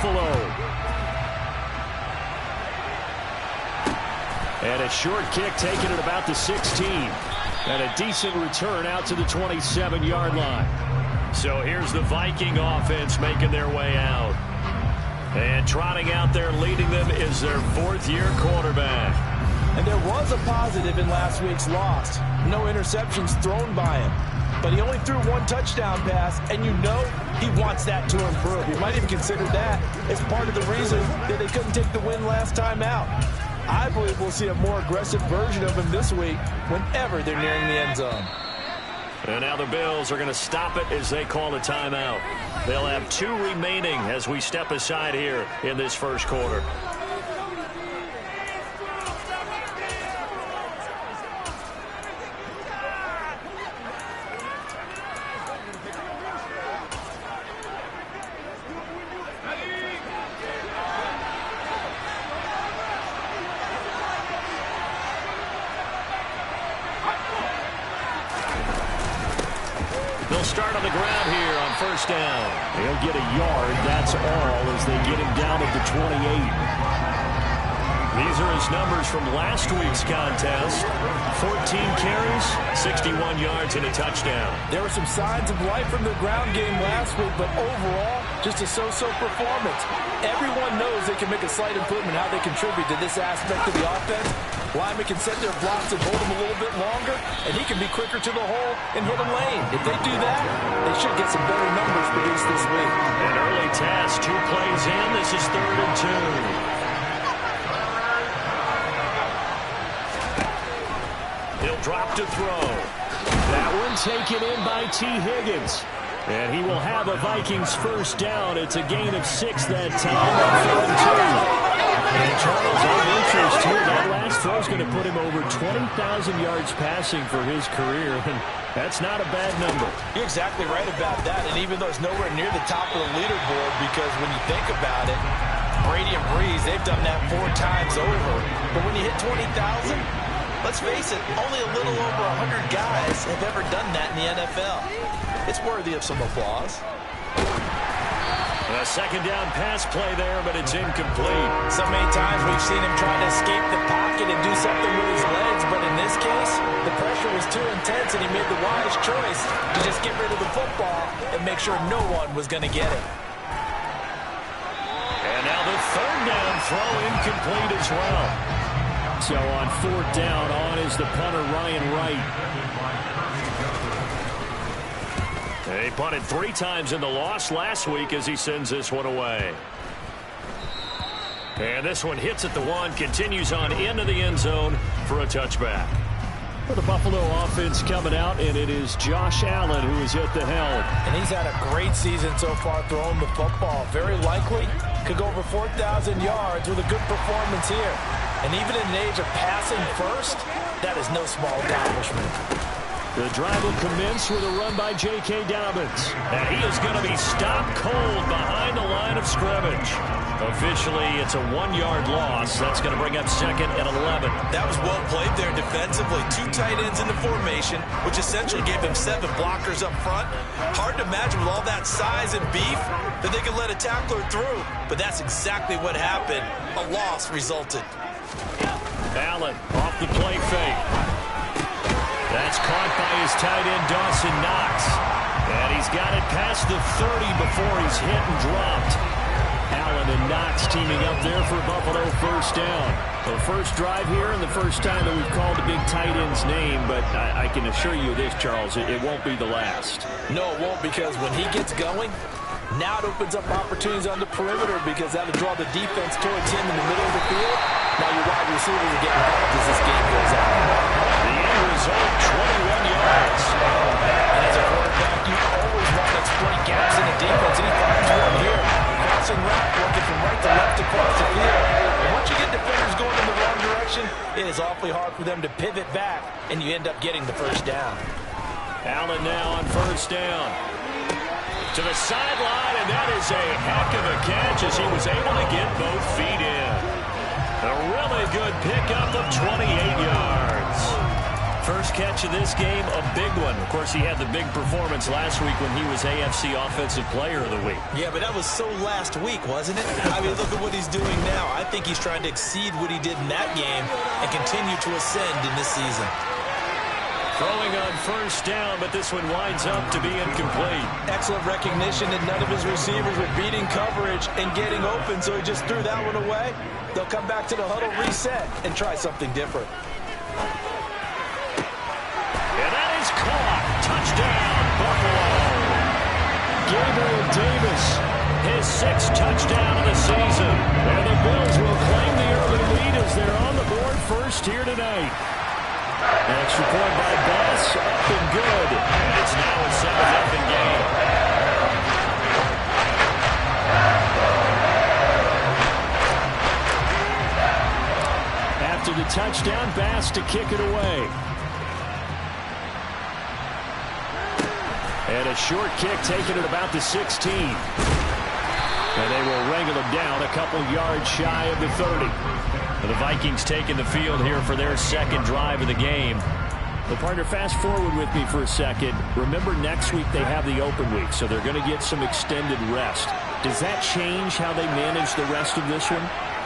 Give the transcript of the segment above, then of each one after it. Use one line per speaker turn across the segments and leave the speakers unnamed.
Buffalo. And a short kick taken at about the 16. And a decent return out to the 27-yard line. So here's the Viking offense making their way out. And trotting out there leading them is their fourth-year quarterback.
And there was a positive in last week's loss. No interceptions thrown by him. But he only threw one touchdown pass, and you know he wants that to improve. You might even consider that as part of the reason that they couldn't take the win last time out. I believe we'll see a more aggressive version of him this week whenever they're nearing the end zone.
And now the Bills are going to stop it as they call a timeout. They'll have 2 remaining as we step aside here in this first quarter. They'll start on the ground here on first down. He'll get a yard, that's all, as they get him down at the 28. These are his numbers from last week's contest. 14 carries, 61 yards, and a touchdown.
There were some signs of life from the ground game last week, but overall, just a so-so performance. Everyone knows they can make a slight improvement how they contribute to this aspect of the offense. Linemen can set their blocks and hold them a little bit longer, and he can be quicker to the hole and hit a lane. If they do that, they should get some better numbers produced this week.
An early task, 2 plays in. This is 3rd and 2. He'll drop to throw. That one taken in by T. Higgins. And he will have a Vikings first down. It's a gain of 6 that time on 3rd and 2. And Charles, on interest here, that last throw is going to put him over 20,000 yards passing for his career, and that's not a bad number.
You're exactly right about that, and even though it's nowhere near the top of the leaderboard, because when you think about it, Brady and Breeze, they've done that 4 times over. But when you hit 20,000, let's face it, only a little over 100 guys have ever done that in the NFL. It's worthy of some applause.
A second down pass play there, but it's incomplete.
So many times we've seen him trying to escape the pocket and do something with his legs, but in this case, the pressure was too intense and he made the wise choice to just get rid of the football and make sure no one was going to get it.
And now the 3rd down throw incomplete as well. So on 4th down, on is the punter Ryan Wright. He punted 3 times in the loss last week as he sends this one away. And this one hits at the 1, continues on into the end zone for a touchback. For the Buffalo offense coming out, and it is Josh Allen who is at the helm.
And he's had a great season so far throwing the football. Very likely could go over 4,000 yards with a good performance here. And even in an age of passing first, that is no small accomplishment.
The drive will commence with a run by J.K. Dobbins. And he is going to be stopped cold behind the line of scrimmage. Officially, it's a 1-yard loss. That's going to bring up 2nd and 11.
That was well played there defensively. 2 tight ends in the formation, which essentially gave them 7 blockers up front. Hard to imagine with all that size and beef that they could let a tackler through. But that's exactly what happened. A loss resulted.
Allen off the play fake. That's caught by his tight end, Dawson Knox. And he's got it past the 30 before he's hit and dropped. Allen and Knox teaming up there for Buffalo first down. The first drive here and the first time that we've called a big tight end's name, but I can assure you this, Charles, it won't be the last.
No, it won't, because when he gets going, now it opens up opportunities on the perimeter because that'll draw the defense towards him in the middle of the field. Now your wide receivers are getting involved as this game goes on.
The end result, 21 yards.
And as a quarterback, you always want to exploit gaps in the defense, and he finds one here. Crossing route, working from right to left across the field. And once you get defenders going in the wrong direction, it is awfully hard for them to pivot back, and you end up getting the first down.
Allen now on first down. To the sideline, and that is a heck of a catch as he was able to get both feet in. A really good pickup of 28 yards. First catch of this game, a big one. Of course, he had the big performance last week when he was AFC Offensive Player of the Week.
Yeah, but that was so last week, wasn't it? I mean, look at what he's doing now. I think he's trying to exceed what he did in that game and continue to ascend in this season.
Throwing on first down, but this one winds up to be incomplete.
Excellent recognition that none of his receivers were beating coverage and getting open, so he just threw that one away. They'll come back to the huddle, reset, and try something different.
And that is caught. Touchdown, Buffalo. Gabriel Davis, his 6th touchdown of the season. And the Bills will claim the early lead as they're on the board first here tonight. Extra point by Bass, up and good. And it's now a 7-0 game. After the touchdown, Bass to kick it away. And a short kick taken at about the 16. And they will wrangle him down a couple yards shy of the 30. The Vikings taking the field here for their second drive of the game. The partner, fast forward with me for a second. Remember, next week they have the open week, so they're going to get some extended rest. Does that change how they manage the rest of this one?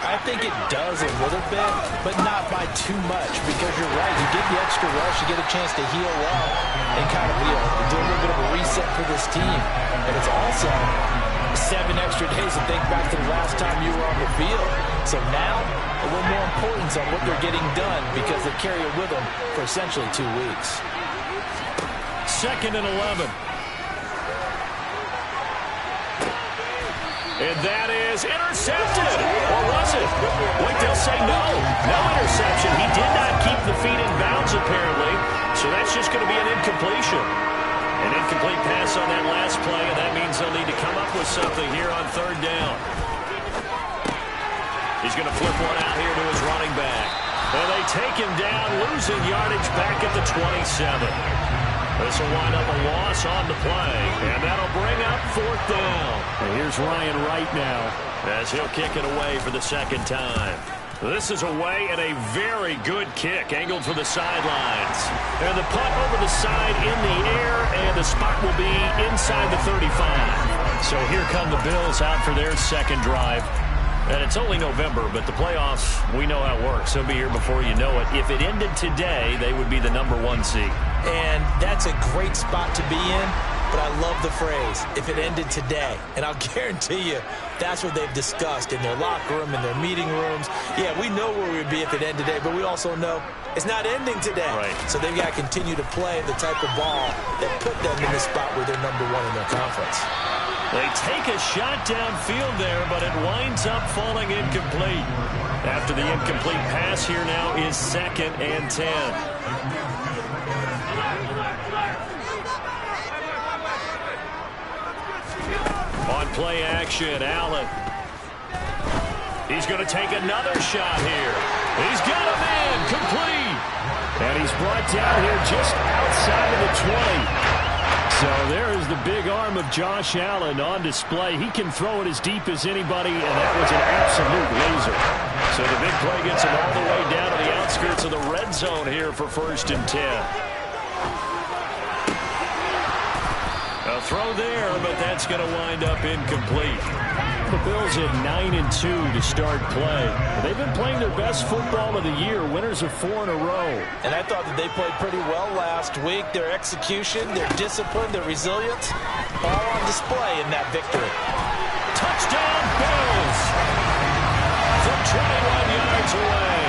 I think it does a little bit, but not by too much, because you're right. You get the extra rush, you get a chance to heal up and kind of do a little bit of a reset for this team. And it's also 7 extra days to think back to the last time you were on the field. So now, a little more importance on what they're getting done because they carry it with them for essentially 2 weeks.
2nd and 11. And that is intercepted. Or was it? Wait, they'll say no. No interception. He did not keep the feet in bounds, apparently. So that's just going to be an incompletion. An incomplete pass on that last play, and that means they'll need to come up with something here on 3rd down. He's going to flip one out here to his running back. And they take him down, losing yardage back at the 27. This will wind up a loss on the play, and that'll bring up 4th down. And here's Ryan Wright now as he'll kick it away for the 2nd time. This is away and a very good kick, angled for the sidelines. And the punt over the side in the air, and the spot will be inside the 35. So here come the Bills out for their 2nd drive. And it's only November, but the playoffs, we know how it works. They'll be here before you know it. If it ended today, they would be the #1 seed.
And that's a great spot to be in, but I love the phrase, if it ended today. And I'll guarantee you, that's what they've discussed in their locker room, in their meeting rooms. Yeah, we know where we'd be if it ended today, but we also know it's not ending today.
Right.
So they've got to continue to play the type of ball that put them in the spot where they're #1 in their conference.
They take a shot downfield there, but it winds up falling incomplete. After the incomplete pass, here now is 2nd and 10. On play action, Allen. He's going to take another shot here. He's got him in, complete. And he's brought down here just outside of the 20. So there is the big arm of Josh Allen on display. He can throw it as deep as anybody, and that was an absolute laser. So the big play gets him all the way down to the outskirts of the red zone here for 1st and 10. A throw there, but that's going to wind up incomplete. The Bills at 9-2 to start play. They've been playing their best football of the year, winners of 4 in a row.
And I thought that they played pretty well last week. Their execution, their discipline, their resilience, all on display in that victory.
Touchdown, Bills! From 21 yards away.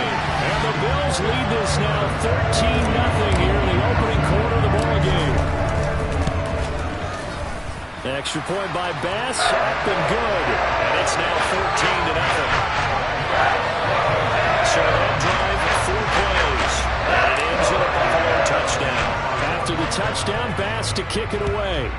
And the Bills lead this now 13-0 here in the opening quarter of the ballgame. Extra point by Bass, up and good. And it's now 14-0. So that drive, 4 plays. And it ends in a Buffalo touchdown. After the touchdown, Bass to kick it away.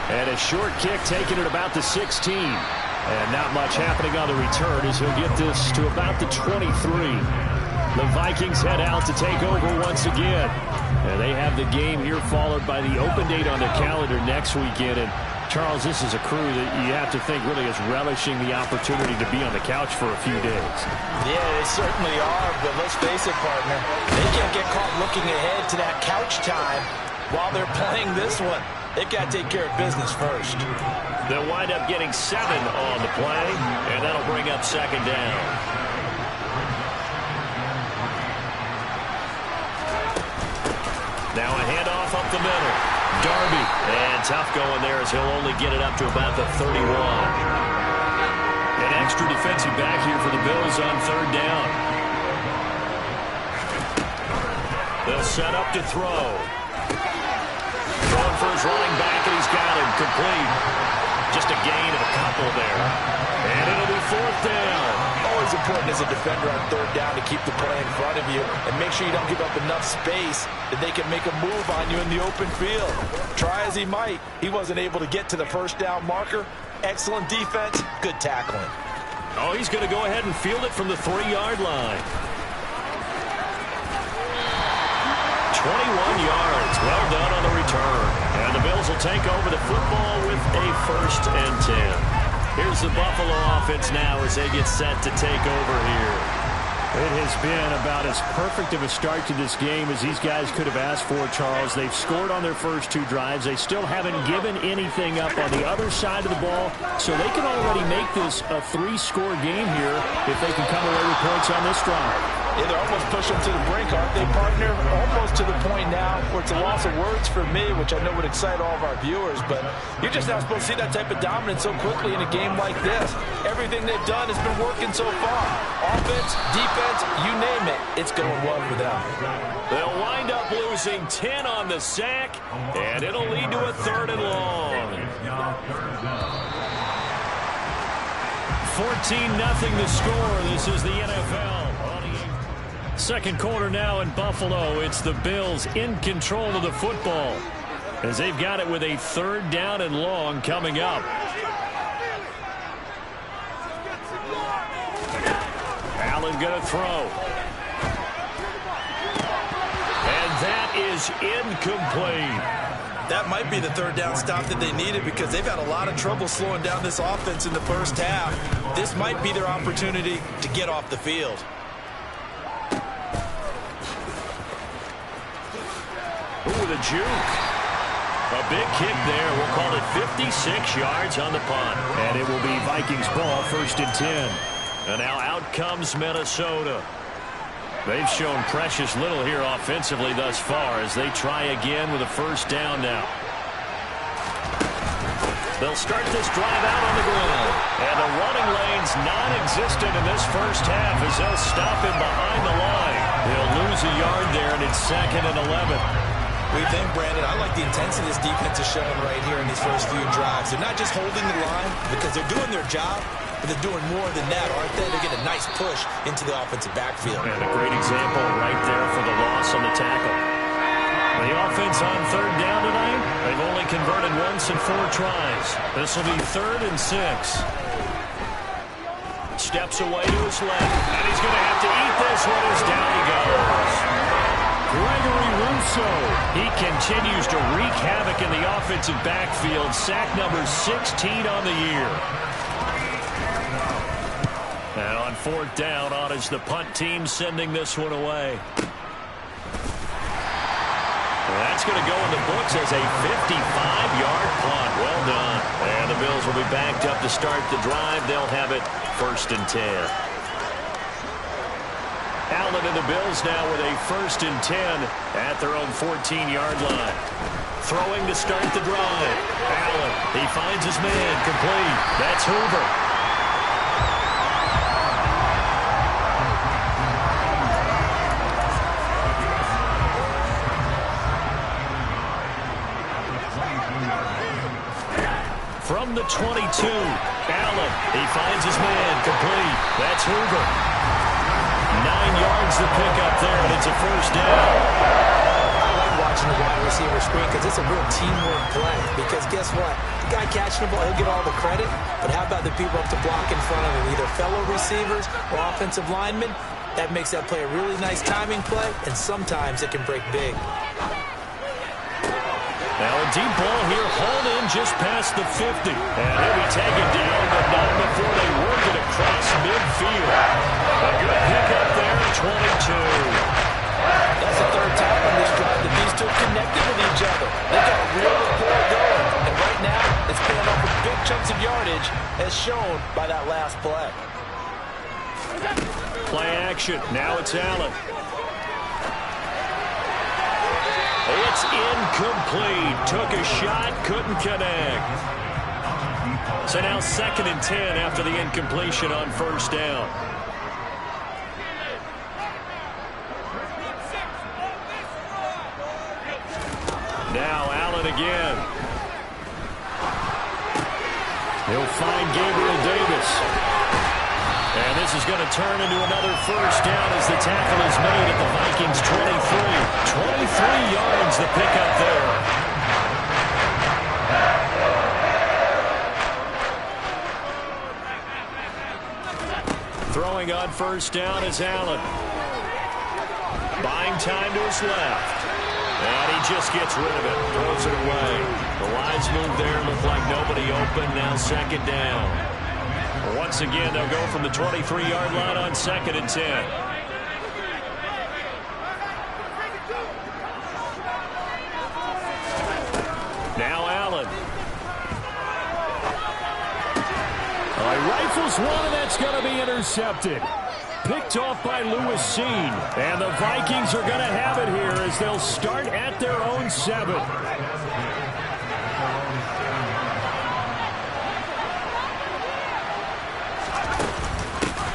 And a short kick taken at about the 16. And not much happening on the return as he'll get this to about the 23. The Vikings head out to take over once again. And they have the game here followed by the open date on their calendar next weekend. And Charles, this is a crew that you have to think really is relishing the opportunity to be on the couch for a few days.
Yeah, they certainly are, but let's face it, partner. They can't get caught looking ahead to that couch time while they're playing this one. They've got to take care of business first.
They'll wind up getting 7 on the play, and that'll bring up second down. Now a handoff up the middle. Darby, and tough going there as he'll only get it up to about the 31. An extra defensive back here for the Bills on third down. They'll set up to throw. Throwing for his running back, and he's got him complete. Just a gain of a couple there. And it'll be fourth down.
Always important as a defender on third down to keep the play in front of you and make sure you don't give up enough space that they can make a move on you in the open field. Try as he might, he wasn't able to get to the first down marker. Excellent defense, good tackling.
Oh, he's going to go ahead and field it from the 3-yard line. 21 yards. Well done on the return. And the Bills will take over the football with a 1st and 10. Here's the Buffalo offense now as they get set to take over here. It has been about as perfect of a start to this game as these guys could have asked for, Charles. They've scored on their first 2 drives. They still haven't given anything up on the other side of the ball, so they can already make this a 3-score game here if they can come away with points on this drive.
Yeah, they're almost pushing to the brink, aren't they, partner? Almost to the point now where it's a loss of words for me, which I know would excite all of our viewers, but you're just not supposed to see that type of dominance so quickly in a game like this. Everything they've done has been working so far. Offense, defense, you name it, it's going well for them.
They'll wind up losing 10 on the sack, and it'll lead to a 3rd and long. 14-0 the score. This is the NFL. Second quarter now in Buffalo. It's the Bills in control of the football as they've got it with a 3rd down and long coming up. Allen going to throw. And that is incomplete.
That might be the 3rd down stop that they needed because they've had a lot of trouble slowing down this offense in the first half. This might be their opportunity to get off the field.
Ooh, the juke. A big kick there. We'll call it 56 yards on the punt. And it will be Vikings ball, 1st and 10. And now out comes Minnesota. They've shown precious little here offensively thus far as they try again with a 1st down now. They'll start this drive out on the ground. And the running lane's non-existent in this first half as they'll stop him behind the line. He'll lose a yard there, and it's 2nd and 11.
We think, Brandon, I like the intensity this defense is showing right here in these first few drives. They're not just holding the line because they're doing their job, but they're doing more than that, aren't they? They get a nice push into the offensive backfield.
And a great example right there for the loss on the tackle. The offense on 3rd down tonight, they've only converted once in 4 tries. This will be 3rd and 6. Steps away to his left, and he's going to have to eat this one as down he goes. Gregory Rousseau, he continues to wreak havoc in the offensive backfield. Sack number 16 on the year. And on 4th down, on is the punt team sending this one away. That's going to go in the books as a 55-yard punt. Well done. And the Bills will be backed up to start the drive. They'll have it 1st and 10. Allen and the Bills now with a 1st and 10 at their own 14-yard line. Throwing to start the drive. Allen, he finds his man, complete. That's Hoover. From the 22, Allen, he finds his man, complete. That's Hoover. 9 yards the pickup there, and it's a 1st down.
I like watching the wide receiver screen because it's a real teamwork play. Because guess what? The guy catching the ball, he'll get all the credit. But how about the people up to block in front of him? Either fellow receivers or offensive linemen. That makes that play a really nice timing play, and sometimes it can break big.
Now a deep ball here, hauled in just past the 50. And he'll be taken down, but not before they work it across midfield. A good pickup there, 22.
That's the third time on this drive that these two have connected with each other. They got a real rapport going. And right now, it's paying off with big chunks of yardage, as shown by that last play.
Play action. Now it's Allen. It's incomplete. Took a shot, couldn't connect. So now 2nd and 10 after the incompletion on first down. Now Allen again. He'll find Gabriel Davis. And this is going to turn into another first down as the tackle is made at the Vikings 23. 23 yards the pickup there. Throwing on first down is Allen. Buying time to his left. And he just gets rid of it. Throws it away. The lines move there. Look like nobody open. Now 2nd down. Once again, they'll go from the 23-yard line on 2nd and 10. Now Allen. He rifles one, and that's going to be intercepted. Picked off by Lewis Seen. And the Vikings are going to have it here as they'll start at their own 7.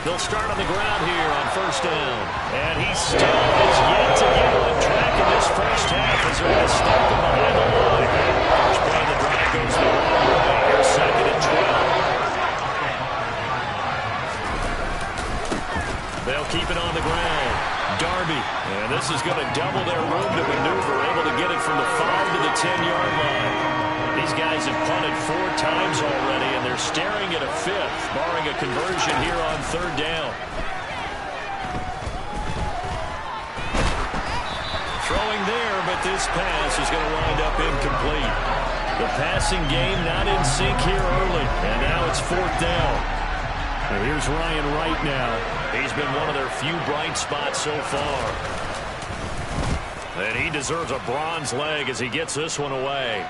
They'll start on the ground here on first down. And he still has yet to get on track in this first half as they're going to stop him behind the line. First play of the drive goes the wrong way. Here's 2nd and 12. They'll keep it on the ground. Darby. And this is going to double their room to maneuver. Able to get it from the 5 to the 10-yard line. These guys have punted 4 times already, and they're staring at a 5th, barring a conversion here on 3rd down. Throwing there, but this pass is going to wind up incomplete. The passing game not in sync here early, and now it's 4th down. And here's Ryan Wright now. He's been one of their few bright spots so far. And he deserves a bronze leg as he gets this one away.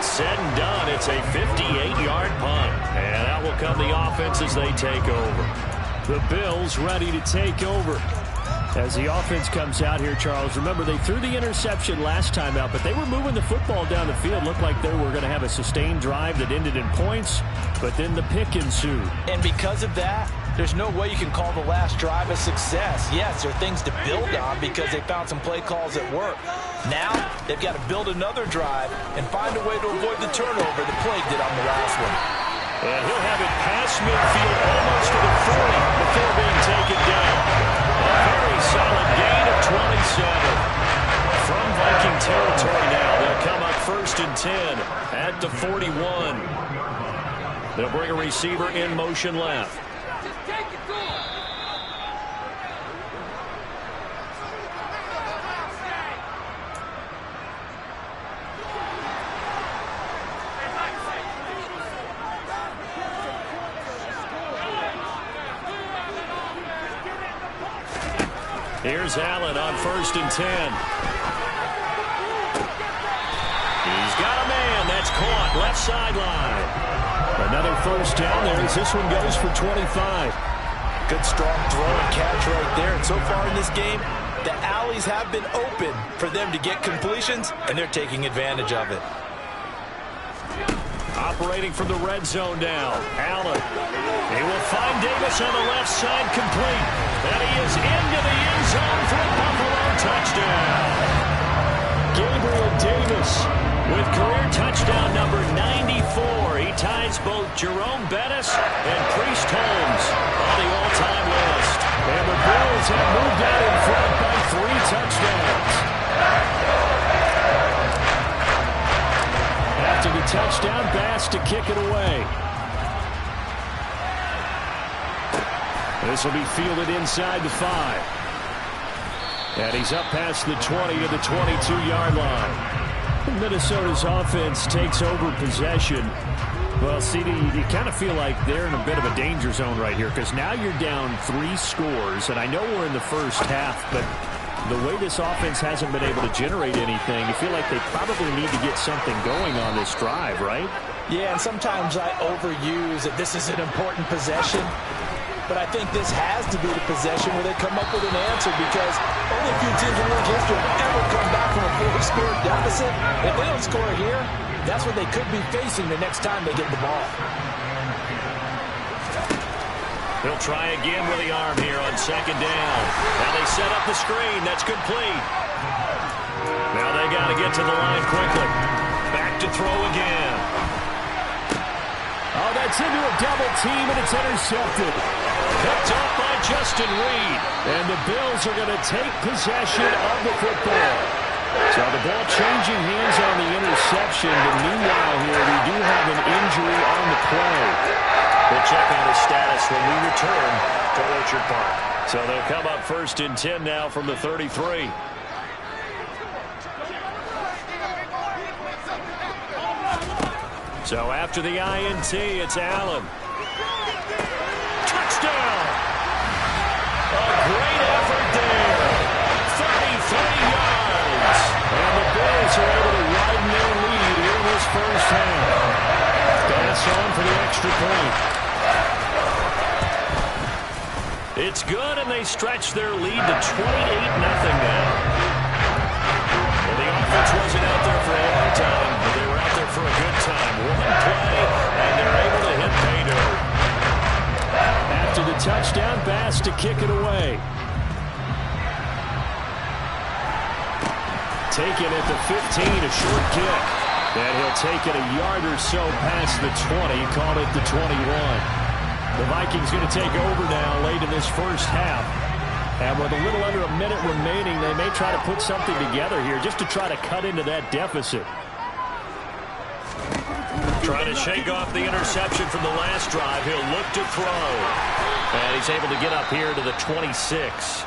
Said and done, it's a 58-yard punt. And out will come the offense as they take over. The Bills ready to take over. As the offense comes out here, Charles, remember they threw the interception last time out, but they were moving the football down the field. Looked like they were going to have a sustained drive that ended in points, but then the pick ensued.
And because of that, there's no way you can call the last drive a success. Yes, there are things to build on because they found some play calls that work. Now, they've got to build another drive and find a way to avoid the turnover the plague did on the last one.
And he'll have it past midfield almost to the 40 before being taken down. A very solid gain of 27. From Viking territory now, they'll come up 1st and 10 at the 41. They'll bring a receiver in motion left. Here's Allen on 1st and 10. He's got a man. That's caught. Left sideline. Another first down there as this one goes for 25.
Good strong throw and catch right there. And so far in this game, the alleys have been open for them to get completions, and they're taking advantage of it.
Operating from the red zone now. Allen. He will find Davis on the left side complete. And he is into the end zone for a Buffalo touchdown. Gabriel Davis with career touchdown number 94. He ties both Jerome Bettis and Priest Holmes on the all-time list. And the Bills have moved out in front by 3 touchdowns. After the touchdown, Bass to kick it away. This will be fielded inside the 5. And he's up past the 20 to the 22-yard line. Minnesota's offense takes over possession. Well, CD, you kind of feel like they're in a bit of a danger zone right here because now you're down 3 scores, and I know we're in the first half, but the way this offense hasn't been able to generate anything, you feel like they probably need to get something going on this drive, right?
Yeah, and sometimes I overuse that this is an important possession, but I think this has to be the possession where they come up with an answer because only a few teams in league history have ever come back from a 4-score deficit. If they don't score here, that's what they could be facing the next time they get the ball.
He'll try again with the arm here on second down. Now they set up the screen. That's complete. Now they got to get to the line quickly. Back to throw again. Oh, that's into a double team, and it's intercepted. Picked up by Justin Reed. And the Bills are going to take possession of the football. So the ball changing hands on the interception. But meanwhile here, we do have an injury on the play. We'll check on his status when we return to Orchard Park. So they'll come up 1st and 10 now from the 33. So after the INT, it's Allen. Touchdown! A great effort there. 33 yards. And the Bills are able to widen their lead in this first half. Pass on for the extra point. It's good, and they stretch their lead to 28-0 now. Well, the offense wasn't out there for a long time, but they were out there for a good time. One play, and they're able to hit pay dirt. After the touchdown pass to kick it away. Taken at the 15, a short kick. And he'll take it a yard or so past the 20, call it the 21. The Vikings going to take over now late in this first half. And with a little under a minute remaining, they may try to put something together here just to try to cut into that deficit. Trying to shake off the interception from the last drive. He'll look to throw. And he's able to get up here to the 26.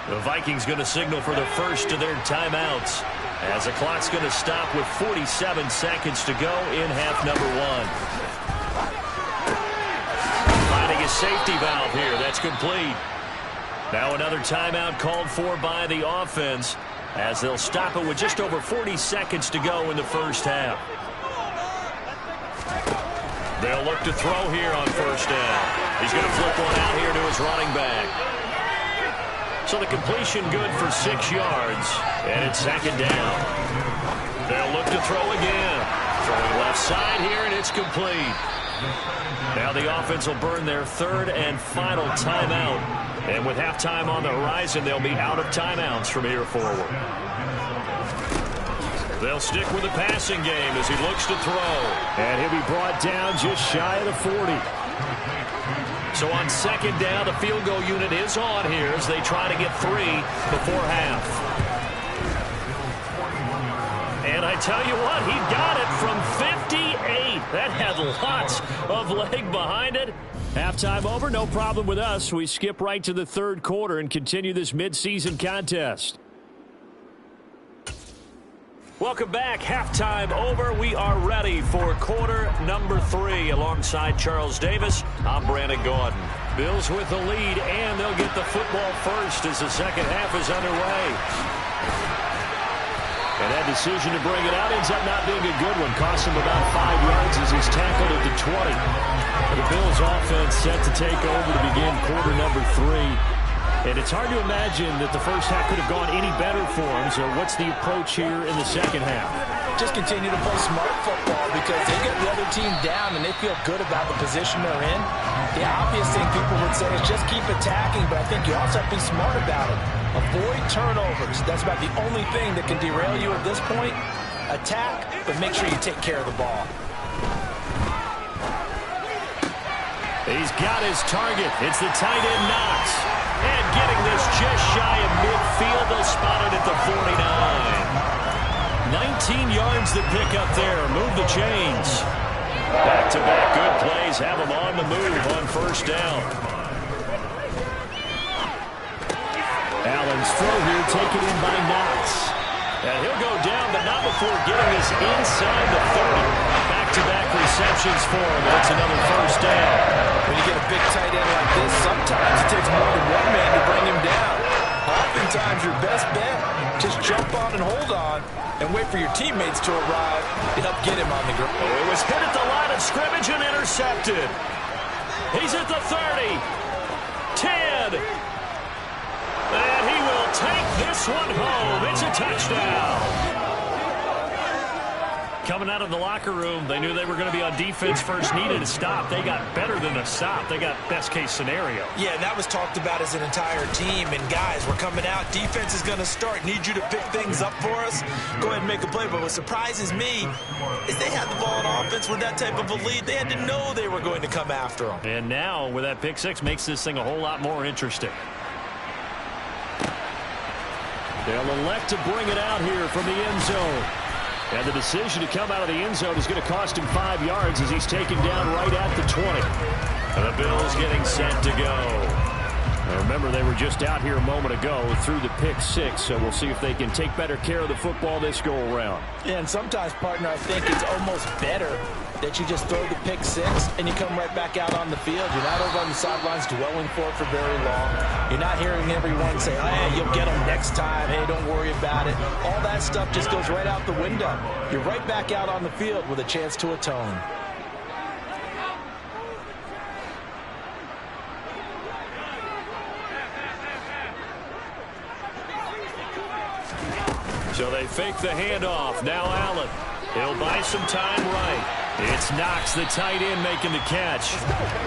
The Vikings going to signal for the first of their timeouts, as the clock's going to stop with 47 seconds to go in half number 1. Finding a safety valve here. That's complete. Now another timeout called for by the offense, as they'll stop it with just over 40 seconds to go in the first half. They'll look to throw here on first down. He's going to flip one out here to his running back. So the completion good for 6 yards, and it's second down. They'll look to throw again. Throwing left side here, and it's complete. Now the offense will burn their 3rd and final timeout. And with halftime on the horizon, they'll be out of timeouts from here forward. They'll stick with the passing game as he looks to throw. And he'll be brought down just shy of the 40. So on second down, the field goal unit is on here as they try to get 3 before half. And I tell you what, he got it from 58. That had lots of leg behind it. Halftime over, no problem with us. We skip right to the 3rd quarter and continue this midseason contest. Welcome back. Halftime over. We are ready for quarter number 3. Alongside Charles Davis, I'm Brandon Gaudin. Bills with the lead, and they'll get the football first as the second half is underway. And that decision to bring it out ends up not being a good one. Cost him about 5 yards as he's tackled at the 20. The Bills offense set to take over to begin quarter number 3. And it's hard to imagine that the first half could have gone any better for them. So what's the approach here in the second half?
Just continue to play smart football because they get the other team down and they feel good about the position they're in. The obvious thing people would say is just keep attacking, but I think you also have to be smart about it. Avoid turnovers. That's about the only thing that can derail you at this point. Attack, but make sure you take care of the ball.
He's got his target. It's the tight end Knox. And getting this just shy of midfield, they'll spot it at the 49. 19 yards to pick up there. Move the chains. Back-to-back good plays have them on the move on first down. Allen Rams throw here, taken in by Knox. And he'll go down, but not before getting us inside the 30. Back-to-back receptions for him, and it's another first down.
When you get a big tight end like this, sometimes it takes more than one man to bring him down. Oftentimes, your best bet, just jump on and hold on and wait for your teammates to arrive to help get him on the ground.
Oh, it was hit at the line of scrimmage and intercepted. He's at the 30. 10. And he will take this one home. It's a touchdown. Coming out of the locker room, they knew they were going to be on defense first, needed a stop. They got better than a stop. They got best-case scenario.
Yeah, and that was talked about as an entire team. And, guys, we're coming out. Defense is going to start. Need you to pick things up for us. Go ahead and make a play. But what surprises me is they had the ball on offense with that type of a lead. They had to know they were going to come after them.
And now, with that pick six, makes this thing a whole lot more interesting. They'll elect to bring it out here from the end zone. And the decision to come out of the end zone is going to cost him 5 yards as he's taken down right at the 20. And the Bills getting set to go. Now remember, they were just out here a moment ago through the pick six, so we'll see if they can take better care of the football this go-around.
Yeah, and sometimes, partner, I think it's almost better that you just throw the pick six and you come right back out on the field. You're not over on the sidelines dwelling for it for very long. You're not hearing everyone say, hey, you'll get them next time. Hey, don't worry about it. All that stuff just goes right out the window. You're right back out on the field with a chance to atone.
So they fake the handoff. Now Allen. He'll buy some time right. It's Knox, the tight end, making the catch.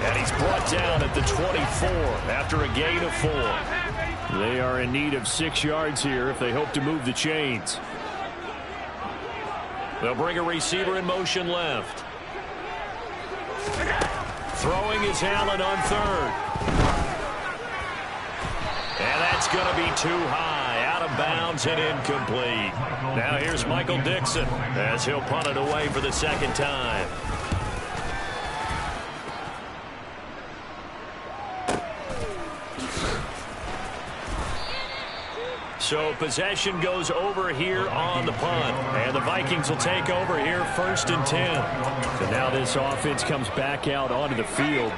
And he's brought down at the 24 after a gain of 4. They are in need of 6 yards here if they hope to move the chains. They'll bring a receiver in motion left. Throwing is Allen on third. And that's going to be too high, out of bounds and incomplete. Now here's Michael Dixon as he'll punt it away for the second time. So possession goes over here on the punt. And the Vikings will take over here 1st and 10. So now this offense comes back out onto the field.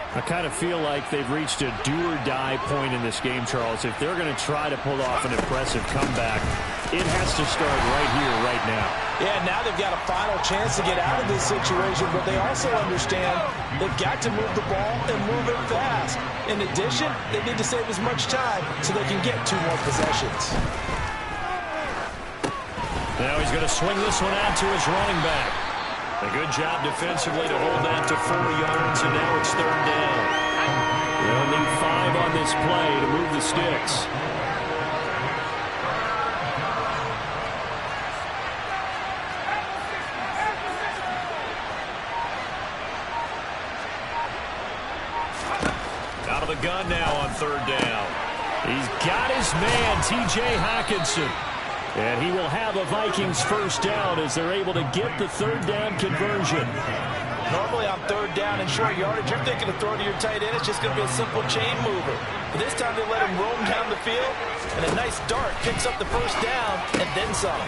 I kind of feel like they've reached a do-or-die point in this game, Charles. If they're going to try to pull off an impressive comeback, it has to start right here, right now.
Yeah, now they've got a final chance to get out of this situation, but they also understand they've got to move the ball and move it fast. In addition, they need to save as much time so they can get 2 more possessions.
Now he's going to swing this one out to his running back. A good job defensively to hold that to 4 yards, and now it's 3rd down. They'll need 5 on this play to move the sticks. Out of the gun now on 3rd down. He's got his man, T.J. Hockenson. And he will have a Vikings first down as they're able to get the 3rd down conversion.
Normally on 3rd down and short yardage, you're thinking to throw to your tight end. It's just going to be a simple chain mover. But this time they let him roam down the field, and a nice dart picks up the first down and then some.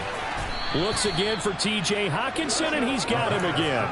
Looks again for T.J. Hockenson, and he's got him again.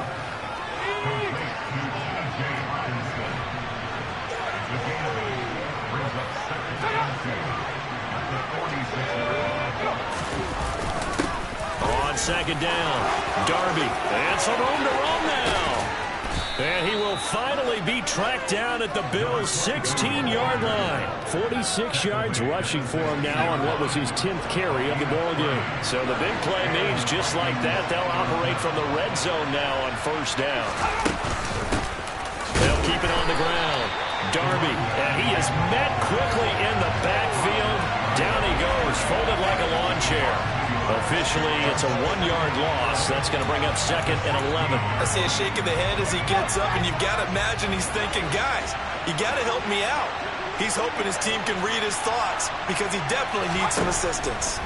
On 2nd down, Darby, and some room to roam now. And he will finally be tracked down at the Bills' 16-yard line. 46 yards rushing for him now on what was his 10th carry of the ballgame. So the big play means just like that, they'll operate from the red zone now on 1st down. They'll keep it on the ground. Darby, and he is met quickly in the backfield. Down he goes, folded like a lawn chair. Officially, it's a 1-yard loss. That's going to bring up 2nd and 11.
I see a shake of the head as he gets up, and you've got to imagine he's thinking, guys, you got to help me out. He's hoping his team can read his thoughts because he definitely needs some assistance.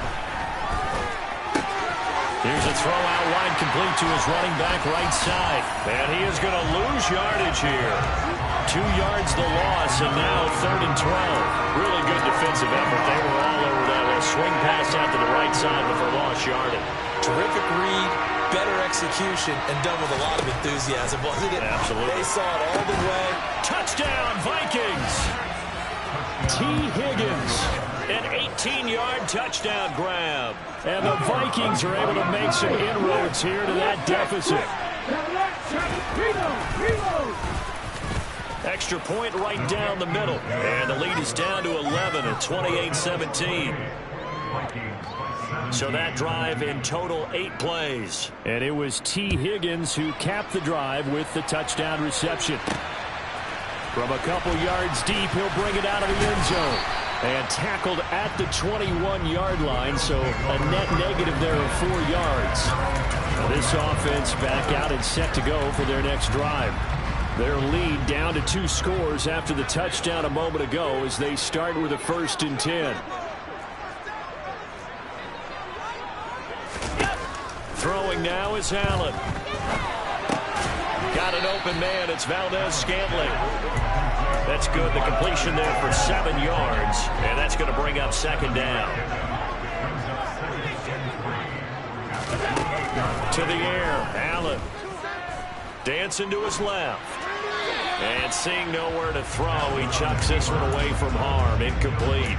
Here's a throw out wide, complete to his running back right side. And he is going to lose yardage here. 2 yards the loss, and now 3rd and 12. Really good defensive effort. They were all over swing pass out to the right side before lost yardage.
Terrific read, better execution, and done with a lot of enthusiasm, wasn't it?
Absolutely.
They saw it all the way.
Touchdown, Vikings! T. Higgins, an 18-yard touchdown grab. And the Vikings are able to make some inroads here to that deficit. Extra point right down the middle. And the lead is down to 11 at 28-17. So that drive in total 8 plays. And it was T. Higgins who capped the drive with the touchdown reception. From a couple yards deep, he'll bring it out of the end zone. And tackled at the 21-yard line, so a net negative there of 4 yards. Now this offense back out and set to go for their next drive. Their lead down to 2 scores after the touchdown a moment ago as they start with a 1st and 10. Throwing now is Allen. Got an open man. It's Valdez-Scantling. That's good. The completion there for 7 yards. And that's going to bring up 2nd down. To the air. Allen. Dancing to his left. And seeing nowhere to throw, he chucks this one away from harm. Incomplete.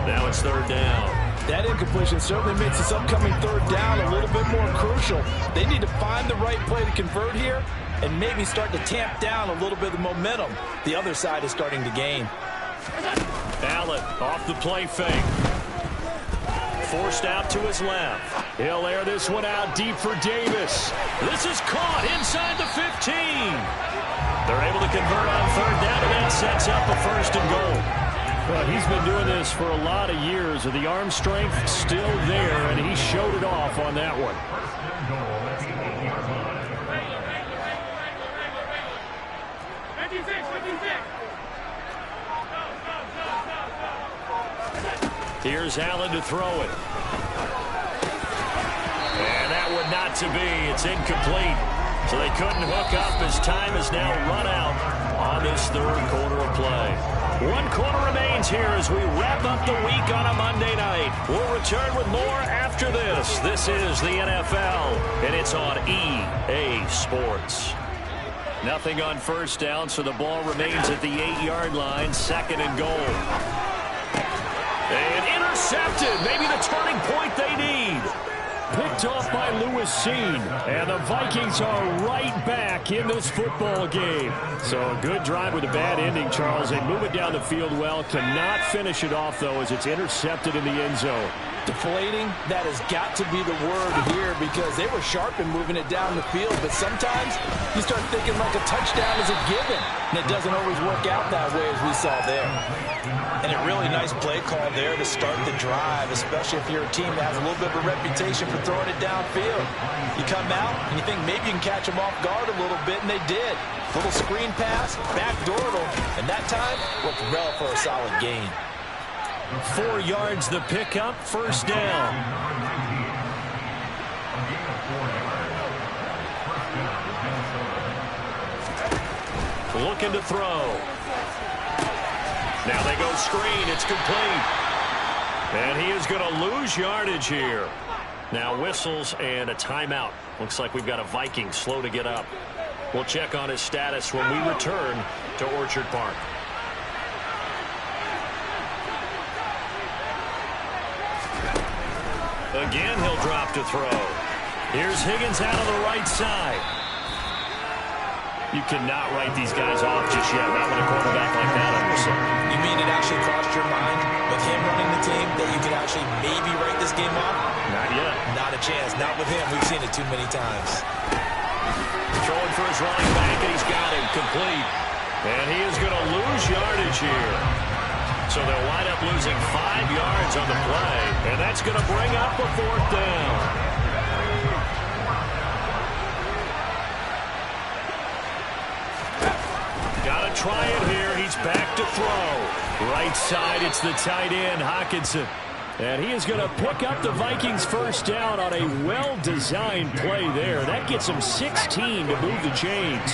Now it's 3rd down.
That incompletion certainly makes this upcoming 3rd down a little bit more crucial. They need to find the right play to convert here and maybe start to tamp down a little bit of the momentum the other side is starting to gain.
Allen off the play fake. Forced out to his left. He'll air this one out deep for Davis. This is caught inside the 15. They're able to convert on 3rd down, and that sets up a 1st and goal. Well, he's been doing this for a lot of years, with the arm strength still there, and he showed it off on that one. Here's Allen to throw it. And that would not to be. It's incomplete. So they couldn't hook up as time has now run out on this 3rd quarter of play. 1 quarter remains here as we wrap up the week on a Monday night. We'll return with more after this. This is the NFL, and it's on EA Sports. Nothing on 1st down, so the ball remains at the 8-yard line, 2nd and goal. And intercepted, maybe the turning point they need. Picked off by Lewis Seen, and the Vikings are right back in this football game. So a good drive with a bad ending, Charles. They move it down the field well, cannot finish it off, though, as it's intercepted in the end zone.
Deflating, that has got to be the word here, because they were sharp in moving it down the field, but sometimes you start thinking like a touchdown is a given, and it doesn't always work out that way, as we saw there. And a really nice play call there to start the drive, especially if you're a team that has a little bit of a reputation for throwing it downfield. You come out and you think maybe you can catch them off guard a little bit, and they did. Little screen pass, backdoored them, and that time worked well for a solid gain.
4 yards the pickup, 1st down. Looking to throw. Now they go screen. It's complete. And he is going to lose yardage here. Now whistles and a timeout. Looks like we've got a Viking slow to get up. We'll check on his status when we return to Orchard Park. Again, he'll drop to throw. Here's Higgins out of the right side. You cannot write these guys off just yet. Not with a quarterback like that on your side.
You mean it actually crossed your mind with him running the team that you could actually maybe write this game off?
Not yet.
Not a chance. Not with him. We've seen it too many times.
Throwing for his running back, and he's got him complete. And he is going to lose yardage here. So they'll wind up losing 5 yards on the play. And that's going to bring up a 4th down. Got to try it here. He's back to throw. Right side, it's the tight end, Hockenson. And he is going to pick up the Vikings' 1st down on a well-designed play there. That gets him 16 to move the chains.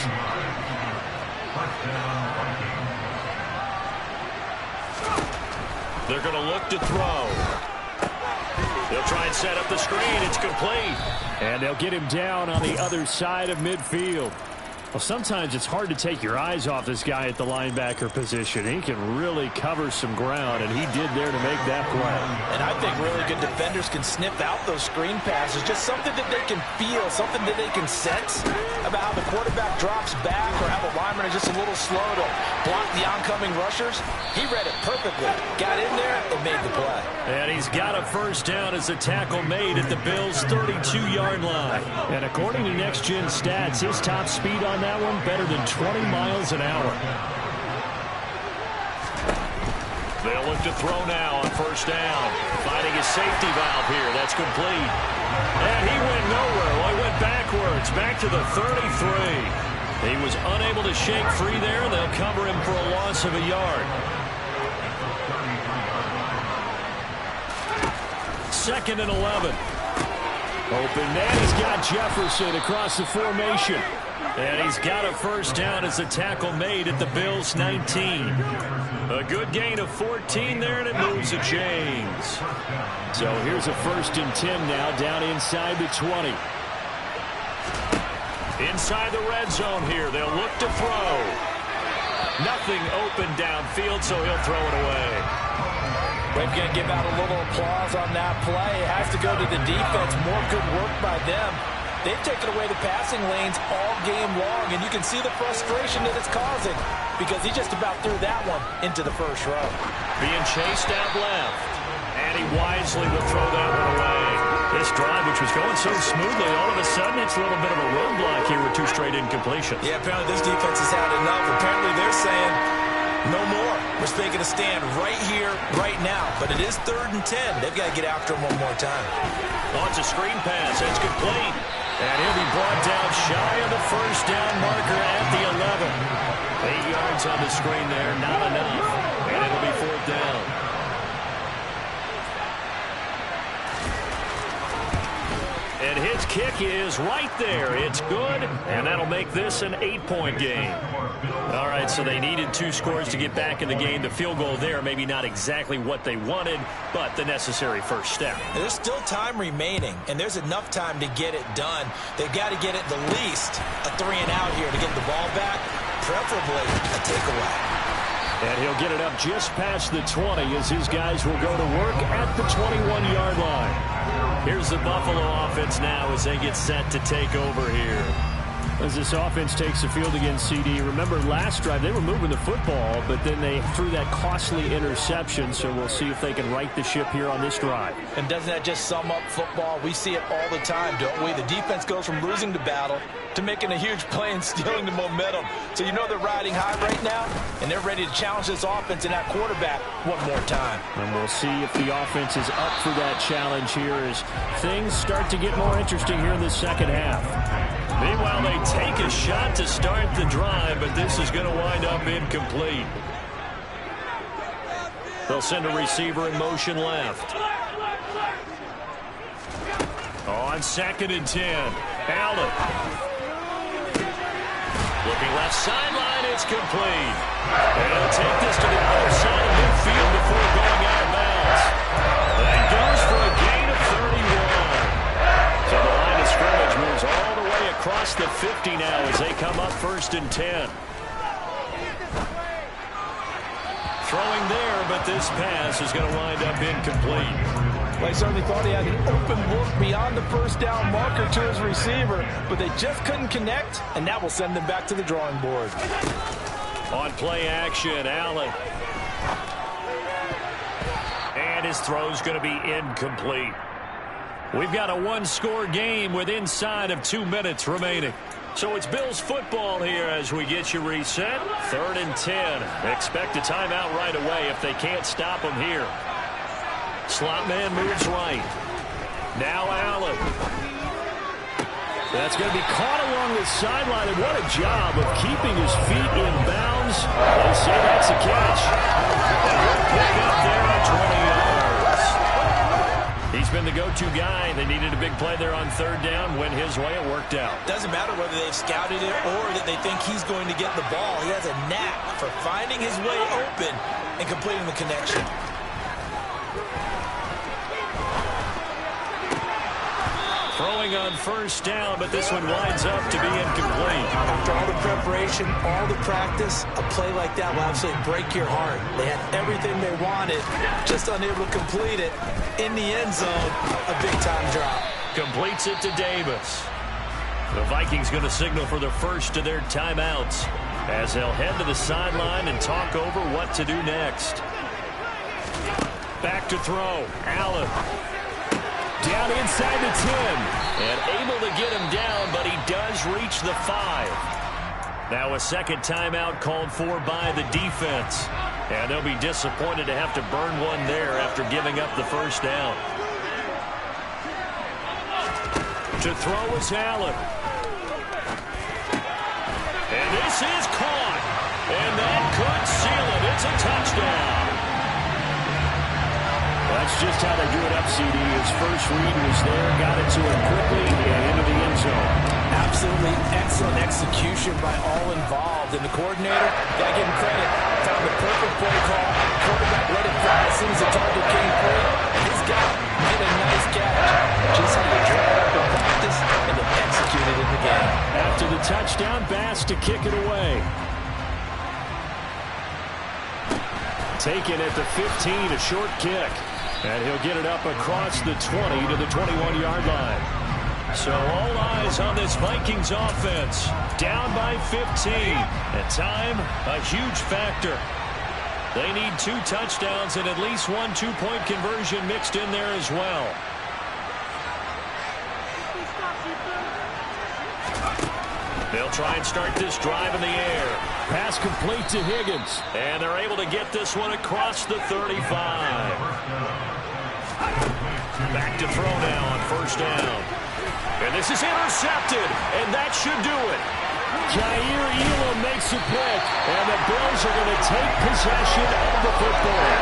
They're going to look to throw. They'll try and set up the screen. It's complete. And they'll get him down on the other side of midfield. Well, sometimes it's hard to take your eyes off this guy at the linebacker position. He can really cover some ground, and he did there to make that play.
And I think really good defenders can sniff out those screen passes. Just something that they can feel, something that they can sense about how the quarterback drops back or how the lineman is just a little slow to block the oncoming rushers. He read it perfectly. Got in there and made the play.
And he's got a first down as a tackle made at the Bills' 32-yard line. And according to Next Gen Stats, his top speed on that one better than 20 miles an hour. They'll look to throw now on first down. Finding his safety valve here. That's complete. And he went nowhere. Well, he went backwards. Back to the 33. He was unable to shake free there. They'll cover him for a loss of a yard. Second and 11. Open man. He's got Jefferson across the formation. And he's got a first down as a tackle made at the Bills' 19. A good gain of 14 there, and it moves the chains. So here's a 1st and 10 now, down inside the 20. Inside the red zone here, they'll look to throw. Nothing open downfield, so he'll throw it away.
We're going to give out a little applause on that play. It has to go to the defense. More good work by them. They've taken away the passing lanes all game long, and you can see the frustration that it's causing because he just about threw that one into the first row.
Being chased out left, and he wisely will throw that one away. This drive, which was going so smoothly, all of a sudden it's a little bit of a roadblock here with 2 straight incompletions.
Yeah, apparently this defense has had enough. Apparently they're saying no more. We're taking a stand right here, right now. But it is 3rd and 10. They've got to get after him one more time.
Launch a screen pass. That's complete. And he'll be brought down shy of the first down marker at the 11. 8 yards on the screen there, not enough. And it'll be 4th down. And his kick is right there. It's good, and that'll make this an 8-point game. All right, so they needed 2 scores to get back in the game. The field goal there, maybe not exactly what they wanted, but the necessary first step.
There's still time remaining, and there's enough time to get it done. They've got to get it the least a 3-and-out here to get the ball back, preferably a takeaway.
And he'll get it up just past the 20 as his guys will go to work at the 21-yard line. Here's the Buffalo offense now as they get set to take over here. As this offense takes the field against CD, remember last drive they were moving the football, but then they threw that costly interception, so we'll see if they can right the ship here on this drive.
And doesn't that just sum up football? We see it all the time, don't we? The defense goes from losing the battle to making a huge play and stealing the momentum. So you know they're riding high right now, and they're ready to challenge this offense and that quarterback one more time.
And we'll see if the offense is up for that challenge here as things start to get more interesting here in the second half. Meanwhile, they take a shot to start the drive, but this is going to wind up incomplete. They'll send a receiver in motion left. On 2nd and 10, Allen. Looking left sideline, it's complete. And he'll take this to the other side of midfield before going out of bounds. That goes for a gain of 31. So the line of scrimmage moves all the way across the 50 now as they come up 1st and 10. Throwing there, but this pass is going to wind up incomplete.
Well, I certainly thought he had an open look beyond the first down marker to his receiver, but they just couldn't connect, and that will send them back to the drawing board.
On play action, Allen. And his throw's going to be incomplete. We've got a 1-score game with inside of 2 minutes remaining. So it's Bills football here as we get you reset. 3rd and 10. Expect a timeout right away if they can't stop them here. Slot man moves right. Now Allen. That's going to be caught along the sideline, and what a job of keeping his feet in bounds. They say that's a catch. And he'll pick up there at 20 yards. He's been the go-to guy. They needed a big play there on 3rd down. Went his way. It worked out.
Doesn't matter whether they've scouted it or that they think he's going to get the ball. He has a knack for finding his way open and completing the connection.
on first down, but this one winds up to be incomplete.
After all the preparation, all the practice, a play like that will absolutely break your heart. They had everything they wanted, just unable to complete it. In the end zone, a big-time drop.
Completes it to Davis. The Vikings going to signal for the first of their timeouts as they'll head to the sideline and talk over what to do next. Back to throw. Allen. Down inside the 10. And able to get him down, but he does reach the 5. Now a second timeout called for by the defense. And they'll be disappointed to have to burn one there after giving up the first down. To throw is Allen. And this is caught. And that could seal it. It's a touchdown. That's just how they do it up, CD. His first read was there, got it to him quickly, and into the end zone.
Absolutely excellent execution by all involved. And the coordinator, got to give him credit, found the perfect play call. Quarterback let it fly as soon as the target came free. He's got made a nice catch. Just how they draw it up in practice and then executed in the game.
After the touchdown, Bass to kick it away. Taken at the 15, a short kick. And he'll get it up across the 20 to the 21-yard line. So all eyes on this Vikings offense. Down by 15. And time, a huge factor. They need 2 touchdowns and at least 1 two-point conversion mixed in there as well. They'll try and start this drive in the air. Pass complete to Higgins. And they're able to get this one across the 35. Back to throw now on first down. And this is intercepted. And that should do it. Jair Elam makes a pick. And the Bills are going to take possession of the football.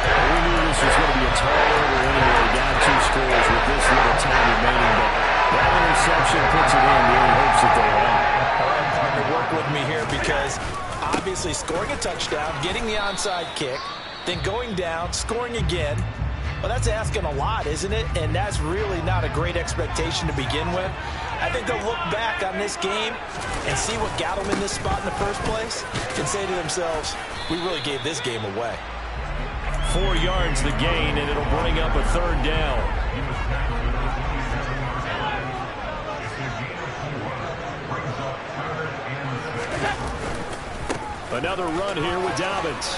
We knew this was going to be a tall order anyway, down 2 scores with this little time remaining. But that interception puts it in the hopes that they win.
All right, partner, work with me here because obviously scoring a touchdown, getting the onside kick, then going down, scoring again. Well, that's asking a lot, isn't it? And that's really not a great expectation to begin with. I think they'll look back on this game and see what got them in this spot in the first place and say to themselves, we really gave this game away.
4 yards the gain, and it'll bring up a third down. Another run here with Dobbins.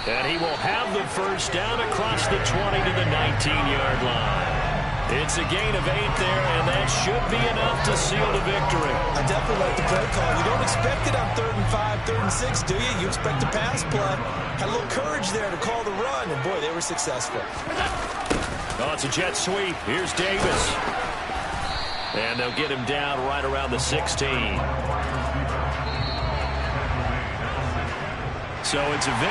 And he will have the first down across the 20 to the 19-yard line. It's a gain of 8 there, and that should be enough to seal the victory.
I definitely like the play call. You don't expect it on 3rd and 5, 3rd and 6, do you? You expect a pass play. Had a little courage there to call the run, and boy, they were successful.
Oh, it's a jet sweep. Here's Davis. And they'll get him down right around the 16. So it's a victory.